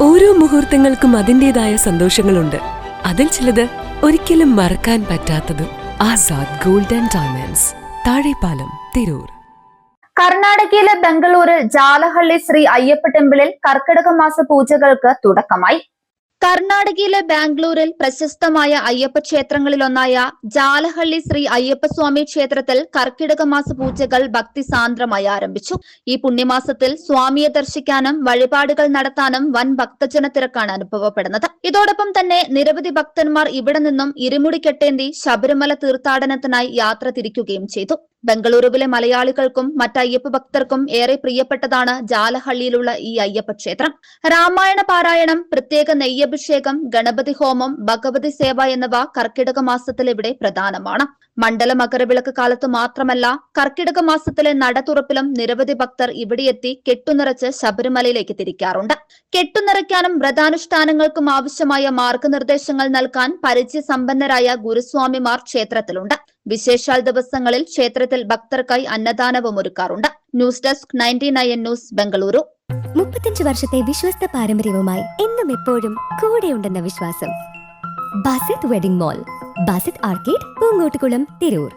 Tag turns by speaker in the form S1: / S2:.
S1: ഓരോ മുഹൂർത്തങ്ങൾക്കും അതിൻ്റെതായ സന്തോഷങ്ങളുണ്ട്. അതിൽ ചിലത് ഒരിക്കലും മറക്കാൻ പറ്റാത്തതും. Azad gold and diamonds, Thazhepalam, Tirur.
S2: കർണാടകയിലെ ബംഗളൂരിൽ ജാലഹള്ളി ശ്രീ അയ്യപ്പ ടെമ്പിളിൽ കർക്കിടക മാസ പൂജകൾക്ക് തുടക്കമായി. കർണാടകയിലെ ബാംഗ്ലൂരിൽ പ്രശസ്തമായ അയ്യപ്പ ക്ഷേത്രങ്ങളിലൊന്നായ ജാലഹള്ളി ശ്രീ അയ്യപ്പസ്വാമി ക്ഷേത്രത്തിൽ കർക്കിടക മാസ പൂജകൾ ഭക്തിസാന്ദ്രമായി ആരംഭിച്ചു. ഈ പുണ്യമാസത്തിൽ സ്വാമിയെ ദർശിക്കാനും വഴിപാടുകൾ നടത്താനും വൻ ഭക്തജന തിരക്കാണ് അനുഭവപ്പെടുന്നത്. ഇതോടൊപ്പം തന്നെ നിരവധി ഭക്തന്മാർ ഇവിടെ നിന്നും ഇരുമുടി കെട്ടേന്തി ശബരിമല തീർത്ഥാടനത്തിനായി യാത്ര തിരിക്കുകയും ചെയ്തു. ബംഗളൂരുവിലെ മലയാളികൾക്കും മറ്റ് അയ്യപ്പ ഭക്തർക്കും ഏറെ പ്രിയപ്പെട്ടതാണ് ജാലഹള്ളിയിലുള്ള ഈ അയ്യപ്പ ക്ഷേത്രം. രാമായണ പാരായണം, പ്രത്യേക നെയ്യഭിഷേകം, ഗണപതി ഹോമം, ഭഗവതി സേവ എന്നിവ കർക്കിടക മാസത്തിൽ ഇവിടെ പ്രധാനമാണ്. മണ്ഡല മകരവിളക്ക് കാലത്ത് മാത്രമല്ല, കർക്കിടക മാസത്തിലെ നട തുറപ്പിലും നിരവധി ഭക്തർ ഇവിടെയെത്തി കെട്ടുനിറച്ച് ശബരിമലയിലേക്ക് തിരിക്കാറുണ്ട്. കെട്ടുനിറയ്ക്കാനും വ്രതാനുഷ്ഠാനങ്ങൾക്കും ആവശ്യമായ മാർഗനിർദ്ദേശങ്ങൾ നൽകാൻ പരിചയസമ്പന്നരായ ഗുരുസ്വാമിമാർ ക്ഷേത്രത്തിലുണ്ട്. വിശേഷാൽ ദിവസങ്ങളിൽ ക്ഷേത്രത്തിൽ ഭക്തർക്കായി അന്നദാനവും ഒരുക്കാറുണ്ട്. News desk 99 news, Bengaluru.
S3: 35 വർഷത്തെ വിശ്വസ്ത പാരമ്പര്യവുമായി എന്നും എപ്പോഴും കൂടെയുണ്ടെന്ന വിശ്വാസം. Basith wedding mall, Basith arcade, Poonkottukulam, Tirur.